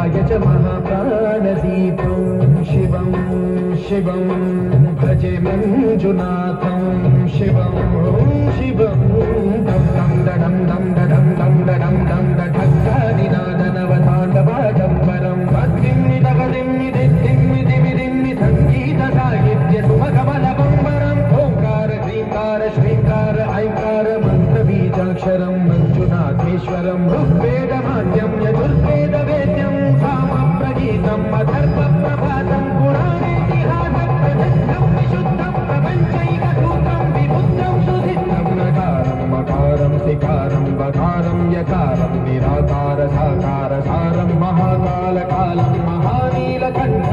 नित्याय च महाप्राणदीपं शिवं शिवं भजे मञ्जुनाथं शिवं शिवं दं दं दं दं दं दं दं दं ढक्कानिनादनवताण्डवाडम्बरं भक्तिं तगदिं दिद्दिं दिविदिं संगीतसाहित्य सुमकमलबम्बरम् ओंकार ह्रींकार श्रींकार ऐंकार मन्त्रबीजाक्षरं मञ्जुनाथेश्वरं ऋग्वेदमाद्यं यजुर्वेदवेद्यं सामप्रगीतम् अथर्वप्रभातं पुराणेतिहासप्रसिद्धं विशुद्धं प्रपञ्चैकसूत्रं विबुद्धं सुसिद्धं नकारं मकारं सिकारं वकारं यकारं निराकार साकार सारं महाकालकालं महानीलकण्ठं